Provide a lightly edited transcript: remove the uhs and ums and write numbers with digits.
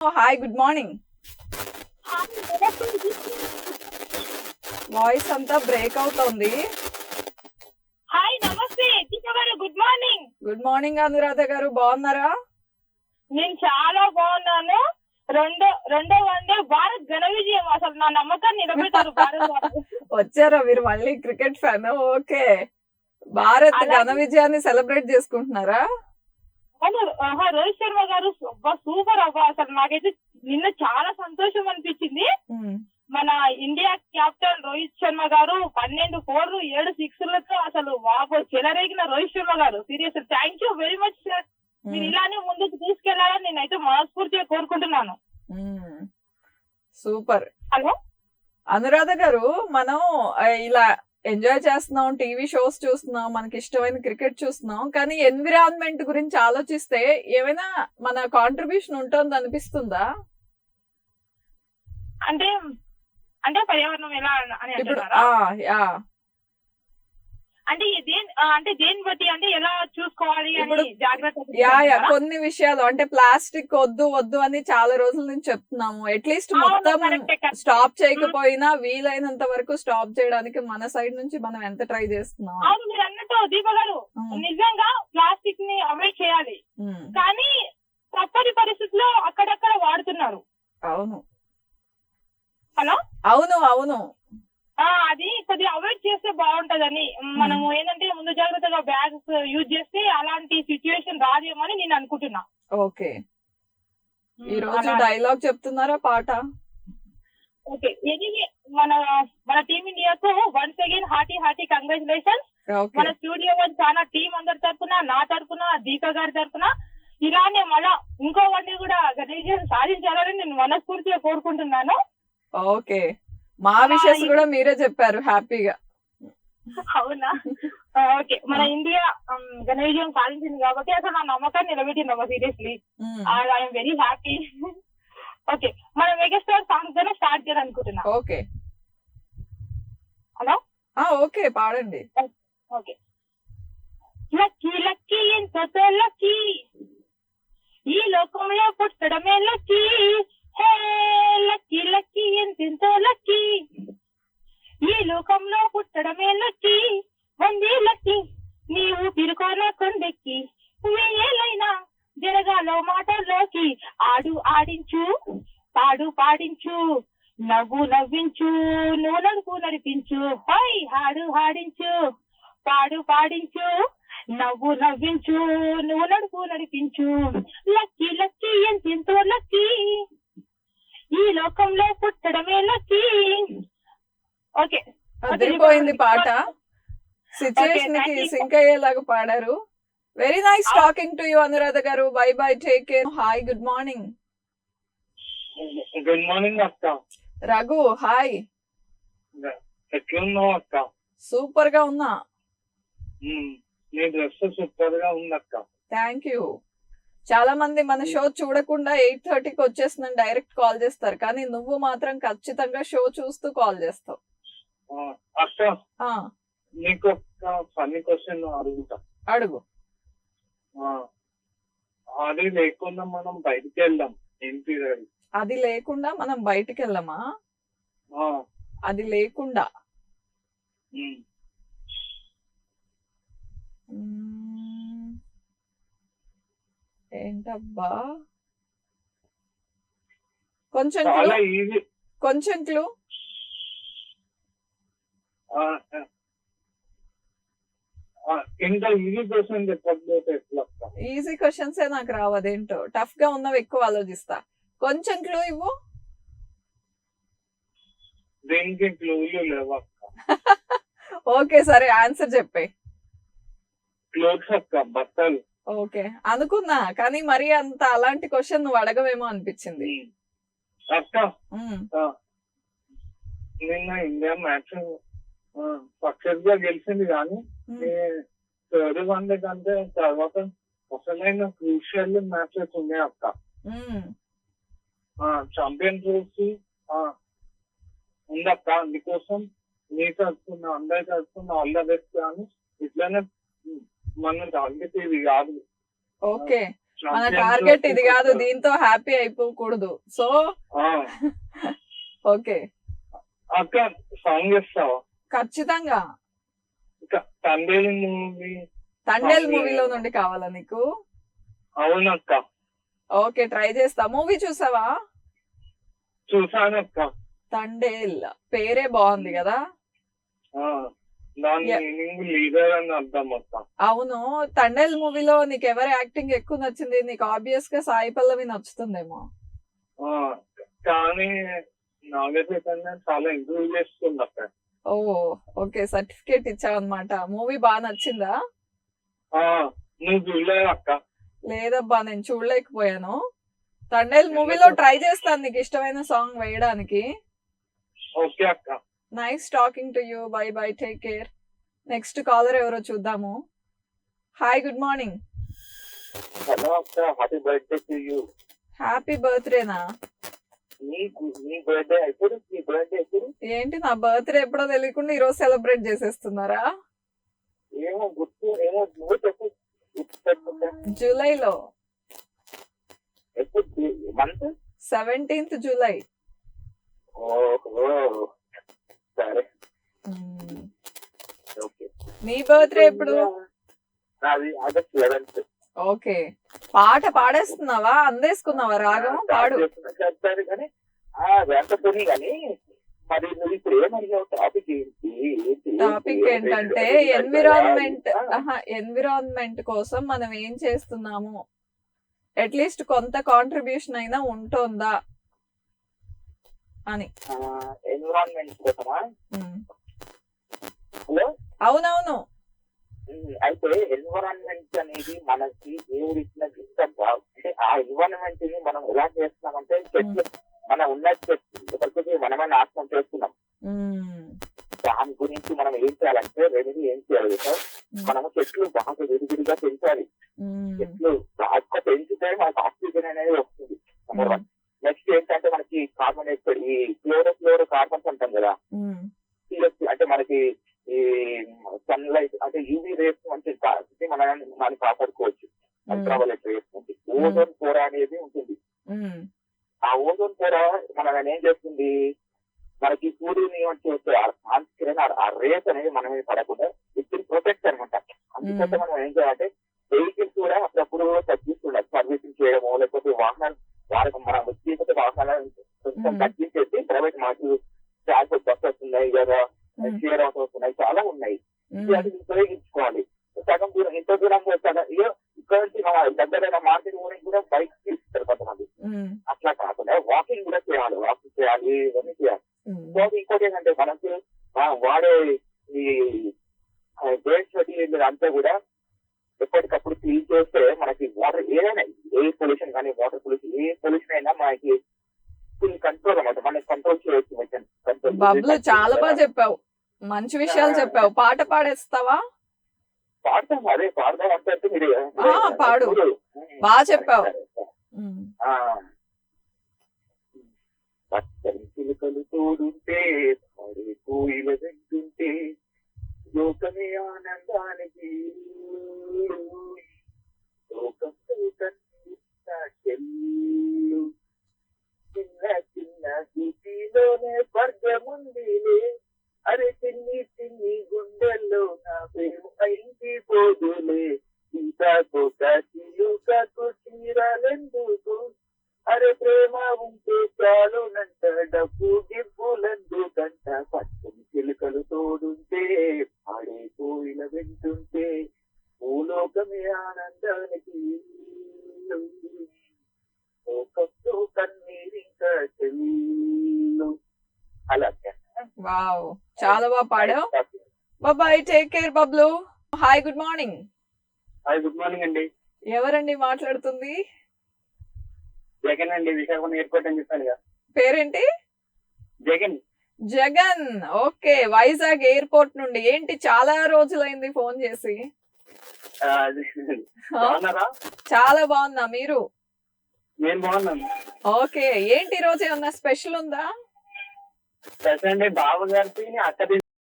Hi good morning. Voice అంతా break అవుతోంది. Hi నమస్తే దీప గారు, good morning. Good morning Anuradha గారు, బాగున్నారా? నేను చాలా బాగున్నాను. రెండో వన్డే భారత్ ఘన విజయం. అసలు నా నమ్మకాన్ని నిలబెట్టారు భారత్ వాళ్ళు. వచ్చారా మీరు మళ్ళీ క్రికెట్ ఫ్యాన్? ఓకే, భారత్ అలాగే. ఘన విజయాన్ని సెలబ్రేట్ చేసుకుంటున్నారా? రోహిత్ శర్మ గారు సూపర్ అబ్బా. అసలు నాకైతే నిన్న చాలా సంతోషం అనిపించింది. మన ఇండియా కెప్టెన్ రోహిత్ శర్మ గారు 12 4 7 6లతో అసలు వాపో చెలరేగిన రోహిత్ శర్మ గారు. Serious thank you very much sir. మీరు ఇలానే ముందుకు తీసుకెళ్లాలని నేనైతే మనస్ఫూర్తిగా కోరుకుంటున్నాను. సూపర్. హలో అనురాధ గారు, మనం ఇలా ఎంజాయ్ చేస్తున్నాం, టీవీ షోస్ చూస్తున్నాం, మనకి ఇష్టమైన క్రికెట్ చూస్తున్నాం, కానీ ఎన్విరాన్మెంట్ గురించి ఆలోచిస్తే ఏమైనా మన కాంట్రిబ్యూషన్ ఉంటుంది అనిపిస్తుందా? అంటే అంటే పర్యావరణం ఎలా అని ఇప్పుడు అంటున్నారా? అంటే దేని బట్టి, అంటే ఎలా చూసుకోవాలి అని ఇప్పుడు జాగ్రత్త. కొన్ని విషయాలు అంటే ప్లాస్టిక్ వద్దు వద్దు అని చాలా రోజుల నుంచి చెప్తున్నాము. అట్లీస్ట్ మొత్తం స్టాప్ చేయకపోయినా వీలైనంత వరకు స్టాప్ చేయడానికి మన సైడ్ నుంచి మనం ఎంత ట్రై చేస్తున్నాం. అవును, మీరు అన్నట్టు దీప గారు, నిజంగా ప్లాస్టిక్ ని అవాయిడ్ చేయాలి, కానీ తప్పని పరిస్థితుల్లో అక్కడక్కడ వాడుతున్నారు. అవును. హలో అవును అవును అది కొద్దిగా అవాయిడ్ చేస్తే బాగుంటదని, మనము ఏంటంటే ముందు జాగ్రత్తగా బ్యాగ్స్ యూజ్ చేస్తే అలాంటి సిచ్యువేషన్ రాదేమో అని నేను అనుకుంటున్నా. ఓకే, ఈ రోజు డైలాగ్ చెప్తున్నారా పాట? ఓకే, ఎనీవే మన టీమ్ ఇండియాకు వన్స్ అగైన్ హార్టీ కంగ్రాచులేషన్స్. మన స్టూడియో వన్ చాలా టీం అందరి తరఫున, నా తరఫున, దీప గారి తరఫున ఇలానే మళ్ళా ఇంకో వన్ కూడా విజయం సాధించాలని నేను మనస్ఫూర్తిగా కోరుకుంటున్నాను. ఓకే, మా విషయస్ కూడా మీరే చెప్పారు హ్యాపీగా. అవునా? ఓకే, మన ఇండియా ఘన విజయం సాధించింది కాబట్టి అసలు నా నమ్మకాన్ని నిలబెట్టింది seriously. I'm very happy. Okay, మనం మెగాస్టార్ సాంగ్ తోనే స్టార్ట్ చేయాలనుకుంటున్నా. ఓకే. హలో ఓకే, పాడండి. ఓకే. లక్కీ లక్కీ ఎంతో లక్కీ, ఈ లోకంలో పుట్టడమే లక్కీ. హే లక్కీ లక్కీ ఎంతో లక్కీ, ఈ లోకంలో పుట్టడమే లక్కీ. వందే లక్కీ నీవు తిరుకోన కొండెక్కి, వేలైనా జరగాలో మాటల్లోకి. ఆడు ఆడించు, పాడు పాడించు, నవ్వు నవ్వించు, నువ్వు నడుపు నడిపించు. హై హాడు హాడించు, పాడు పాడించు, నవ్వు నవ్వించు, నువ్వు నడుపు నడిపించు. లక్కీ లక్కీ ఎంతో లక్కీ, ఈ లోకంలో పుట్టడమే లక్కీ. ఓకే, అదిరిపోయింది పాట. సిచ్యుయేషన్ కి సింక్ అయ్యేలాగా పాడారు. Very nice talking to you Anuradha గారు. Bye bye, take care. Hi good morning. Good morning అక్క. రఘు హాయ్. ఎట్లున్నావు అక్క? సూపర్ గా ఉన్నా. నీ డ్రెస్ సూపర్ గా ఉంది అక్క. Thank you. చాలా మంది మన షో చూడకుండా 8:30కి వచ్చేస్తుందని డైరెక్ట్ కాల్ చేస్తారు, కానీ నువ్వు మాత్రం ఖచ్చితంగా షో చూస్తూ కాల్ చేస్తావు. అక్క, నీకు ఒక ఫన్నీ క్వశ్చన్ అడుగుతా. అడుగు. అది లేకుండా మనం బయటికి వెళ్దాం ఏంటి? అది లేకుండా మనం బయటికి వెళ్ళమా? అది లేకుండా ఏంటబ్బా? కొంచెం క్లూ. ఇంకా ఈజీ క్వశ్చన్ చెప్పకపోతే ఎట్లా? ఈజీ క్వశ్చన్స్ నాకు రావు, అదేంటో టఫ్ గా ఉన్నవి ఎక్కువ ఆలోచిస్తా. కొంచెం క్లూ ఇవ్వు. దేనికి క్లూలు లేవు అక్క. ఓకే సరే, ఆన్సర్ చెప్పే. క్లోత్స్ అక్క, బట్టలు. ఓకే అనుకున్నా, కానీ మరి అంత అలాంటి క్వశ్చన్ నువ్వు అడగవేమో అనిపించింది. అక్క, నిన్న ఇండియా మ్యాచ్ సక్సెస్ గా గెలిచింది, కానీ థర్డ్ వన్డే కంటే తర్వాత అసలైన క్రూషియల్ మ్యాచెస్ ఉన్నాయి అక్క. ఛాంపియన్ ట్రోఫీ ఉందక్క. అందుకోసం నీ తరఫున, అందరి తరఫున ఆల్ ద బెస్ట్. కానీ ఇట్లానే మనం టార్గెట్ ఇది కాదు. ఓకే, మన టార్గెట్ ఇది కాదు, దీంతో హ్యాపీ అయిపోకూడదు. సో ఓకే అక్క సాంగ్ ఇస్తావా? ఖచ్చితంగా. తండేలు మూవీ. తండేల్ మూవీలో నుండి కావాలా నీకు? అవునక్క. ఓకే ట్రై చేస్తా. మూవీ చూసావా? చూసానక్క. తండేల్ పేరే బాగుంది కదా. దాని మీనింగ్ లీడర్ అని అర్థం అక్క. అవును. తండేల్ మూవీలో నీకు ఎవరి యాక్టింగ్ ఎక్కువ నచ్చింది? నీకు ఆబ్వియస్ గా సాయి పల్లవి నచ్చుతుందేమో. కానీ నాగచైతన్య చాలా ఇంప్రూవ్ చేస్తుంది అక్క. ఓ ఓకే, సర్టిఫికేట్ ఇచ్చావు అనమాట. మూవీ బాగా నచ్చిందా? నువ్వు చూడలేదు అక్క? లేదబ్బా, నేను చూడలేకపోయాను. తండేల్ మూవీలో ట్రై చేస్తాను నీకు ఇష్టమైన సాంగ్ వేయడానికి. ఓకే అక్క. Nice talking to you. Bye bye, take care. Next caller ఎవరో చూద్దాము. Hi, good morning. హలో అక్క, happy birthday to you. Happy బర్త్డేనా? నీ బర్త్డే ఎప్పుడు? నీ బర్త్డే ఎప్పుడు? ఏంటి నా బర్త్డే ఎప్పుడో తెలియకుండా ఈ రోజు సెలబ్రేట్ చేసేస్తున్నారా? ఏమో గుర్తు, ఏమో నువ్వు చెప్పు. జూలైలో. ఎప్పుడు మంత్? 17th July. ఓహో సరే ఓకే. నీ బర్త్డే ఎప్పుడు? నాది ఆగస్ట్ 11th. ఓకే, పాట పాడేస్తున్నావా? అందేసుకున్నావా రాగం? పాడు. చెప్తారు కానీ వేసపోయి కానీ మరి నువ్వు ఇప్పుడు ఏమడిగావు? టాపిక్ ఏంటి? టాపిక్ ఏంటంటే ఎన్విరాన్మెంట్ కోసం మనం ఏం చేస్తున్నాము, అట్లీస్ట్ కొంత కాంట్రిబ్యూషన్ అయినా ఉంటుందా అని. ఎన్విరాన్మెంట్ కోసమా? హలో, అవునవును. అయితే ఎన్విరాన్మెంట్ అనేది మనకి దేవుడు ఇచ్చిన గిఫ్ట్. అంటే ఆ ఎన్విరాన్మెంట్ ని మనం ఎలా చేస్తున్నామంటే చెట్లు, మనం ఉన్న చెట్లు మనమే నాశనం చేస్తున్నాం. దాని గురించి మనం ఏం చేయాలంటే రెమెడీ ఏం చేయాలి సార్? మనము చెట్లు బాగా విడివిడిగా పెంచాలి. చెట్లు బాగా పెంచితే మనకు ఆక్సిజన్ అనేది వస్తుంది, నెంబర్ 1. నెక్స్ట్ ఏంటంటే మనకి కార్బన్ డైఆక్సైడ్, ఈ ఫ్లోరో కార్బన్స్ అంటాం కదా, అంటే మనకి ఈ సన్ లైట్ అంటే యూవీ రేస్ నుంచి మనం కాపాడుకోవచ్చు. అల్ట్రావైలెట్ రేస్ నుంచి. ఓజోన్ పొర అనేది ఉంటుంది. ఆ ఓజోన్ పొర మనం ఏం చేస్తుంది, మనకి సూర్యుని వచ్చే ఆ రేస్ అనేది మన మీద పడకుండా ఇట్ ప్రొటెక్ట్ అనమాట. అందుకంటే మనం ఏం చేయాలంటే వెహికల్స్ కూడా అప్పుడప్పుడు తగ్గిస్తుండాలి. సర్వీసింగ్ చేయడమో, లేకపోతే వాహనాలు మన వచ్చేకపోతే వాహనాలను కొంచెం తగ్గించేసి ప్రైవేట్ మాకు ట్రాన్స్పోర్ట్ బస్సెస్ ఉన్నాయి కదా, షేర్ ఆటోస్ ఉన్నాయి, చాలా ఉన్నాయి. అది ఉపయోగించుకోవాలి. సగం దూరం, ఇంత దూరం ఇక్కడ నుంచి దగ్గరైన మార్కెట్ కూడా బైక్ తీసుకుంటారు కొంతమంది. అట్లా కాకుండా వాకింగ్ కూడా చేయాలి, వాకింగ్ చేయాలి, ఇవన్నీ చేయాలి. ఇంకోటి ఏంటంటే మనకు వాడే ఈ వేస్ట్ మెటీరియల్ అంతా కూడా ఎప్పటికప్పుడు క్లీన్ చేస్తే మనకి వాటర్ ఏదైనా, ఎయిర్ పొల్యూషన్ కానీ వాటర్ పొల్యూషన్, ఏ పొల్యూషన్ అయినా మనకి ఫుల్ కంట్రోల్ అన్నమాట. మనకి కంట్రోల్ చేయవచ్చు. బబ్లు చాలా బాగా చెప్పావు, మంచి విషయాలు చెప్పావు. పాట పాడేస్తావా? పాడతాం, అదే పాడదాం అంటే మీరు పాడు. బాగా చెప్పావు. పచ్చని చిలుకలు తోడుంటే, పాడే కోయిల వింటుంటే, లోకమే ఆనందానికి లోకంతో కన్ను చిన్న చిన్న సిటీలోనే స్వర్గముందిలే. అరే చిన్ని చిన్ని గుండెల్లో నా ప్రేమ ఇంటి పోదులే. సీతాకోక చిలుకకు చీరలెందుకు, అరే ప్రేమ ఉంటే చాలునంట, డబ్బు గిబ్బులందుకంట. పచ్చని చిలుకలు తోడుంటే, ఆడే కోయిల వింటుంటే, భూలోకమే ఆనందానికి లోకంతో కన్నీరింకా చెల్లు. అలా వావ్, చాలా బాగా పాడావు. Bye, take care Bablu. Hi, good morning. Hi, good morning అండి. ఎవరండి మాట్లాడుతుంది? జగన్ అండి, విశాఖపట్నం ఎయిర్పోర్ట్ అని చెప్పాను కదా. పేరేంటి? జగన్. జగన్, ఓకే. వైజాగ్ ఎయిర్పోర్ట్ నుండి. ఏంటి చాలా రోజులైంది ఫోన్ చేసి? చాలా బాగున్నా, మీరు? నేను బాగున్నాను. ఓకే, ఏంటి రోజు ఏమన్నా స్పెషల్ ఉందా? స్పెషల్ అంటే బావ గారికి అక్క